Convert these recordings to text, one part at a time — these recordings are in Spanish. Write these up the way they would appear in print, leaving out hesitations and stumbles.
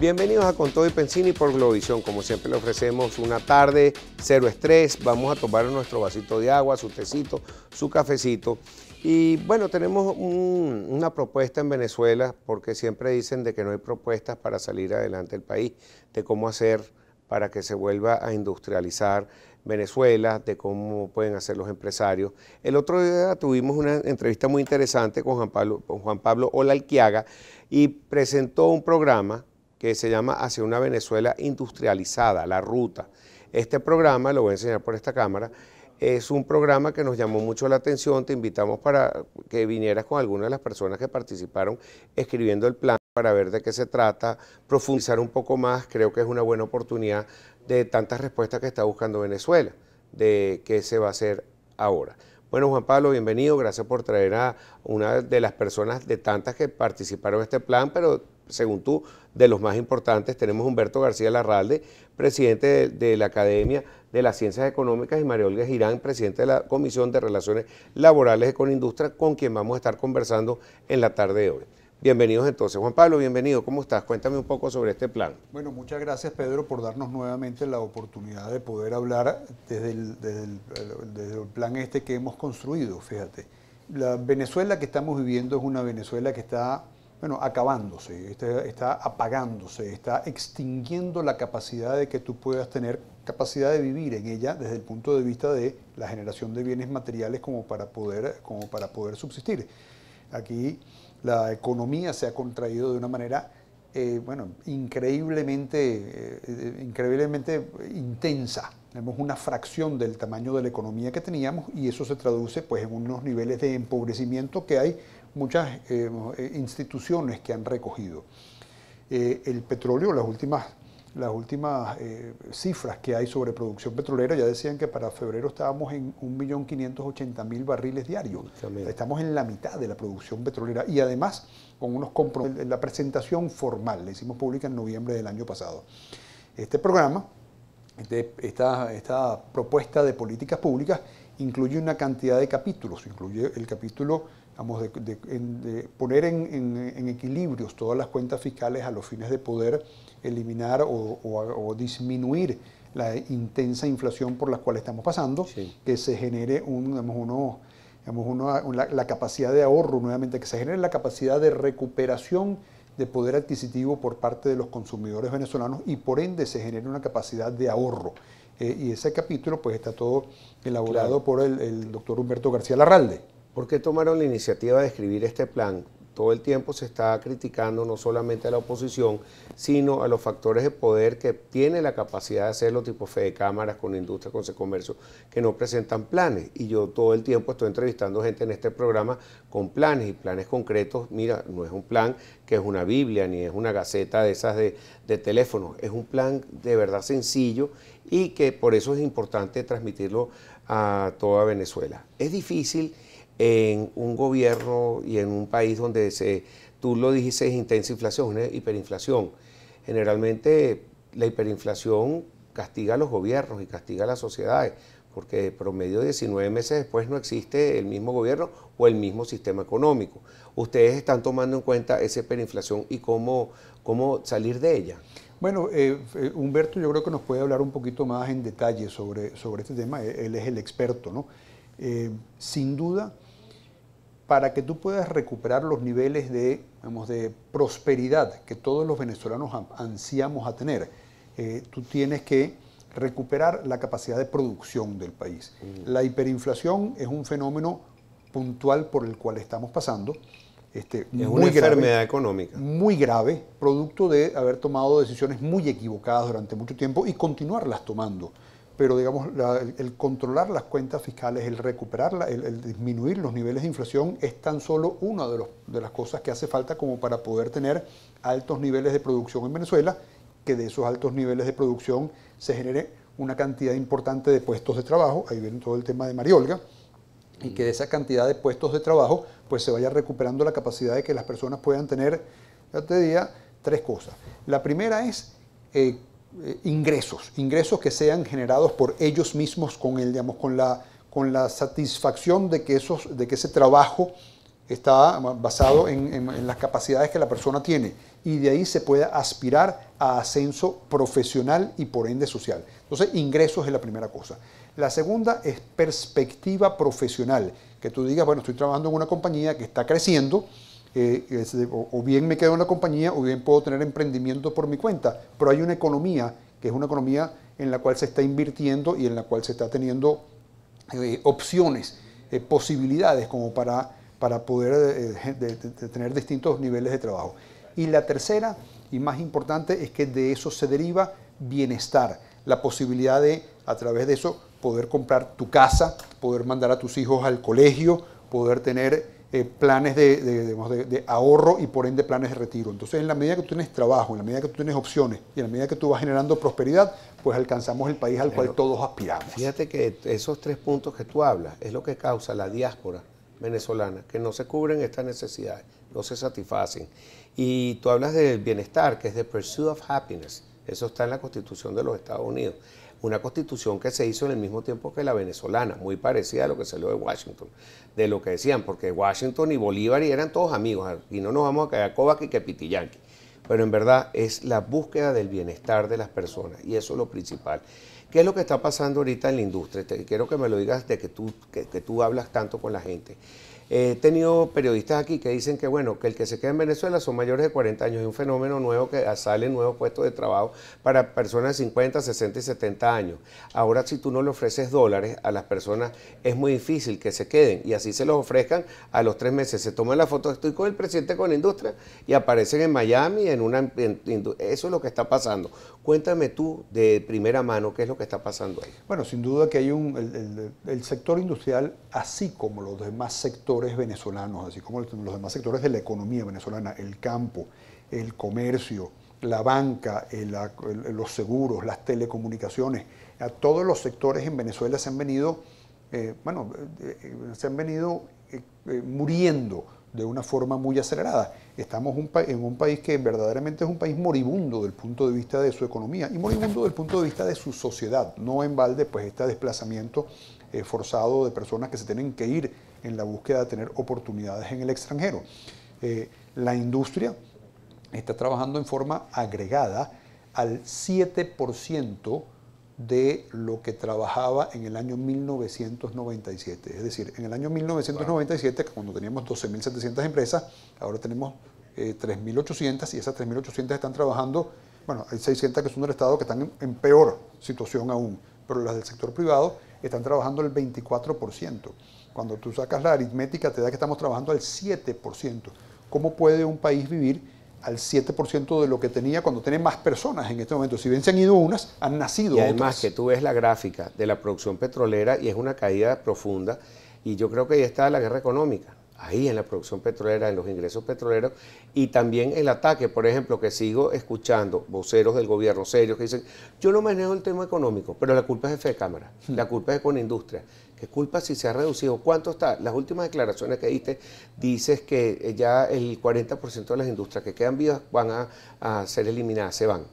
Bienvenidos a Con Todo y Pensini por Globovisión. Como siempre le ofrecemos una tarde, cero estrés. Vamos a tomar nuestro vasito de agua, su tecito, su cafecito. Y bueno, tenemos una propuesta en Venezuela, porque siempre dicen de que no hay propuestas para salir adelante el país, de cómo hacer para que se vuelva a industrializar Venezuela, de cómo pueden hacer los empresarios. El otro día tuvimos una entrevista muy interesante con Juan Pablo Olalquiaga y presentó un programa que se llama Hacia una Venezuela Industrializada, La Ruta. Este programa, lo voy a enseñar por esta cámara, es un programa que nos llamó mucho la atención. Te invitamos para que vinieras con algunas de las personas que participaron escribiendo el plan para ver de qué se trata, profundizar un poco más. Creo que es una buena oportunidad de tantas respuestas que está buscando Venezuela, de qué se va a hacer ahora. Bueno, Juan Pablo, bienvenido. Gracias por traer a una de las personas de tantas que participaron en este plan, pero según tú, de los más importantes. Tenemos a Humberto García Larralde, presidente de la Academia de las Ciencias Económicas, y María Olga Girán, presidente de la Comisión de Relaciones Laborales de Conindustria, con quien vamos a estar conversando en la tarde de hoy. Bienvenidos entonces. Juan Pablo, bienvenido. ¿Cómo estás? Cuéntame un poco sobre este plan. Bueno, muchas gracias, Pedro, por darnos nuevamente la oportunidad de poder hablar desde el plan este que hemos construido. Fíjate, la Venezuela que estamos viviendo es una Venezuela que está, bueno, acabándose, está apagándose, está extinguiendo la capacidad de que tú puedas tener capacidad de vivir en ella desde el punto de vista de la generación de bienes materiales como para poder subsistir. Aquí la economía se ha contraído de una manera bueno, increíblemente intensa. Tenemos una fracción del tamaño de la economía que teníamos y eso se traduce pues, en unos niveles de empobrecimiento que hay muchas instituciones que han recogido. El petróleo, las últimas cifras que hay sobre producción petrolera ya decían que para febrero estábamos en 1.580.000 barriles diarios. Estamos en la mitad de la producción petrolera y además con unos compromisos. La presentación formal la hicimos pública en noviembre del año pasado. Este programa, esta propuesta de políticas públicas incluye una cantidad de capítulos. Incluye el capítulo, vamos, de poner en equilibrios todas las cuentas fiscales a los fines de poder eliminar o disminuir la intensa inflación por la cual estamos pasando, sí. Que se genere la capacidad de ahorro nuevamente, que se genere la capacidad de recuperación de poder adquisitivo por parte de los consumidores venezolanos y por ende se genere una capacidad de ahorro. Y ese capítulo pues está todo elaborado por el doctor Humberto García Larralde. ¿Por qué tomaron la iniciativa de escribir este plan? Todo el tiempo se está criticando no solamente a la oposición, sino a los factores de poder que tiene la capacidad de hacerlo, tipo Fedecámaras, Conindustria, Concecomercio, que no presentan planes. Y yo todo el tiempo estoy entrevistando gente en este programa con planes y planes concretos. Mira, no es un plan que es una Biblia ni es una gaceta de esas de teléfono, es un plan de verdad sencillo y que por eso es importante transmitirlo a toda Venezuela. Es difícil en un gobierno y en un país donde tú lo dijiste, es intensa inflación, una hiperinflación. Generalmente la hiperinflación castiga a los gobiernos y castiga a las sociedades, porque promedio de 19 meses después no existe el mismo gobierno o el mismo sistema económico. ¿Ustedes están tomando en cuenta esa hiperinflación y cómo salir de ella? Bueno, Humberto yo creo que nos puede hablar un poquito más en detalle sobre este tema. Él es el experto, ¿no? Sin duda, para que tú puedas recuperar los niveles de prosperidad que todos los venezolanos ansiamos a tener, tú tienes que recuperar la capacidad de producción del país. La hiperinflación es un fenómeno puntual por el cual estamos pasando. Es una enfermedad económica. Muy grave, producto de haber tomado decisiones muy equivocadas durante mucho tiempo y continuarlas tomando. Pero digamos, el controlar las cuentas fiscales, el recuperarlas, el disminuir los niveles de inflación es tan solo una de las cosas que hace falta como para poder tener altos niveles de producción en Venezuela, que de esos altos niveles de producción se genere una cantidad importante de puestos de trabajo. Ahí viene todo el tema de María Olga, y que de esa cantidad de puestos de trabajo pues se vaya recuperando la capacidad de que las personas puedan tener, yo te diría, tres cosas. La primera es ingresos que sean generados por ellos mismos con la satisfacción de que ese trabajo está basado en las capacidades que la persona tiene y de ahí se puede aspirar a ascenso profesional y por ende social. Entonces, ingresos es la primera cosa. La segunda es perspectiva profesional, que tú digas, bueno, estoy trabajando en una compañía que está creciendo, o bien me quedo en la compañía o bien puedo tener emprendimiento por mi cuenta, pero hay una economía que es una economía en la cual se está invirtiendo y en la cual se está teniendo opciones, posibilidades como para poder tener distintos niveles de trabajo. Y la tercera y más importante es que de eso se deriva bienestar, la posibilidad de, a través de eso, poder comprar tu casa, poder mandar a tus hijos al colegio, poder tener planes de ahorro y por ende planes de retiro. Entonces, en la medida que tú tienes trabajo, en la medida que tú tienes opciones y en la medida que tú vas generando prosperidad, pues alcanzamos el país al cual todos aspiramos. Fíjate que esos 3 puntos que tú hablas es lo que causa la diáspora venezolana, que no se cubren estas necesidades, no se satisfacen. Y tú hablas del bienestar, que es the pursuit of happiness. Eso está en la Constitución de los Estados Unidos. Una constitución que se hizo en el mismo tiempo que la venezolana, muy parecida a lo que salió de Washington, de lo que decían, porque Washington y Bolívar eran todos amigos, y no nos vamos a caer a Kovac y que Pitillanqui. Pero en verdad es la búsqueda del bienestar de las personas, y eso es lo principal. ¿Qué es lo que está pasando ahorita en la industria? Quiero que me lo digas de que tú hablas tanto con la gente. He tenido periodistas aquí que dicen que, bueno, que el que se queda en Venezuela son mayores de 40 años. Es un fenómeno nuevo que salen nuevos puestos de trabajo para personas de 50, 60 y 70 años. Ahora, si tú no le ofreces dólares a las personas, es muy difícil que se queden. Y así se los ofrezcan a los 3 meses. Se toman la foto, estoy con el presidente con la industria, y aparecen en Miami, eso es lo que está pasando. Cuéntame tú de primera mano qué es lo que está pasando ahí. Bueno, sin duda que hay el sector industrial, así como los demás sectores venezolanos, así como los demás sectores de la economía venezolana, el campo, el comercio, la banca, los seguros, las telecomunicaciones, a todos los sectores en Venezuela se han venido, muriendo de una forma muy acelerada. Estamos en un país que verdaderamente es un país moribundo desde el punto de vista de su economía y moribundo desde el punto de vista de su sociedad. No en balde, pues, este desplazamiento forzado de personas que se tienen que ir en la búsqueda de tener oportunidades en el extranjero. La industria está trabajando en forma agregada al 7% de lo que trabajaba en el año 1997. Es decir, en el año 1997, cuando teníamos 12.700 empresas, ahora tenemos 3.800 y esas 3.800 están trabajando, bueno, hay 600 que son del Estado que están en peor situación aún, pero las del sector privado están trabajando el 24%. Cuando tú sacas la aritmética te da que estamos trabajando al 7%. ¿Cómo puede un país vivir al 7% de lo que tenía cuando tiene más personas en este momento? Si bien se han ido unas, han nacido otras. Y además que tú ves la gráfica de la producción petrolera y es una caída profunda, y yo creo que ahí está la guerra económica, ahí en la producción petrolera, en los ingresos petroleros, y también el ataque, por ejemplo, que sigo escuchando voceros del gobierno serios que dicen, yo no manejo el tema económico, pero la culpa es de Fedecámara, la culpa es de Conindustria. ¿Qué culpa si se ha reducido? ¿Cuánto está? Las últimas declaraciones que diste, dices que ya el 40% de las industrias que quedan vivas van a ser eliminadas, se van.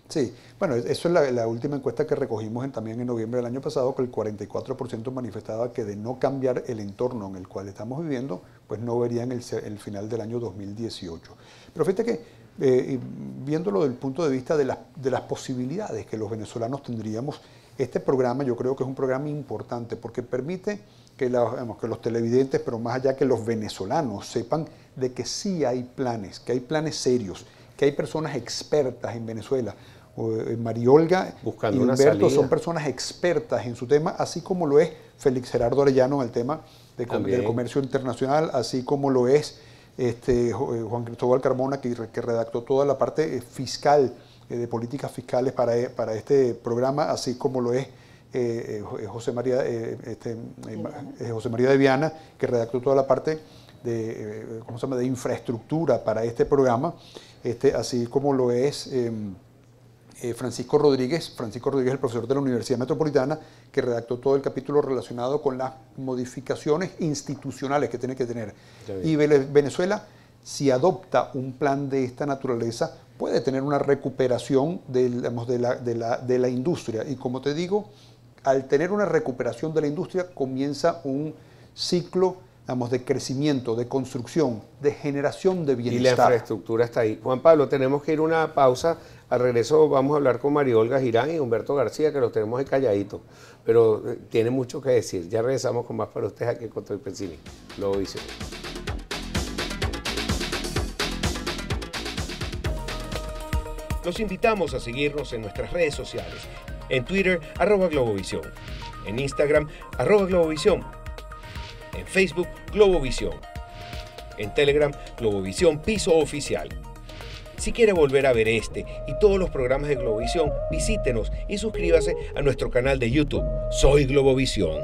Sí, bueno, eso es la última encuesta que recogimos también en noviembre del año pasado, que el 44% manifestaba que de no cambiar el entorno en el cual estamos viviendo, pues no verían el final del año 2018. Pero fíjate que, viéndolo desde el punto de vista de las posibilidades que los venezolanos tendríamos, este programa yo creo que es un programa importante porque permite que los televidentes, pero más allá que los venezolanos, sepan de que sí hay planes, que hay planes serios, que hay personas expertas en Venezuela. María Olga y Humberto son personas expertas en su tema, así como lo es Félix Gerardo Arellano en el tema del comercio internacional, así como lo es Juan Cristóbal Carmona, que redactó toda la parte fiscal, de políticas fiscales para este programa, así como lo es José María de Viana, que redactó toda la parte de infraestructura para este programa, así como lo es Francisco Rodríguez, el profesor de la Universidad Metropolitana, que redactó todo el capítulo relacionado con las modificaciones institucionales que tiene que tener. Y Venezuela, si adopta un plan de esta naturaleza, puede tener una recuperación de la industria. Y como te digo, al tener una recuperación de la industria, comienza un ciclo digamos, de crecimiento, de construcción, de generación de Y la bienestar. infraestructura está ahí. Juan Pablo, tenemos que ir a una pausa. Al regreso vamos a hablar con María Olga Girán y Humberto García, que los tenemos ahí calladitos, pero tiene mucho que decir. Ya regresamos con más para ustedes aquí en Control Pensini. Globovisión. Los invitamos a seguirnos en nuestras redes sociales. En Twitter, @Globovisión. En Instagram, @Globovisión. En Facebook, Globovisión. En Telegram, Globovisión Piso Oficial. Si quiere volver a ver este y todos los programas de Globovisión, visítenos y suscríbase a nuestro canal de YouTube. Soy Globovisión.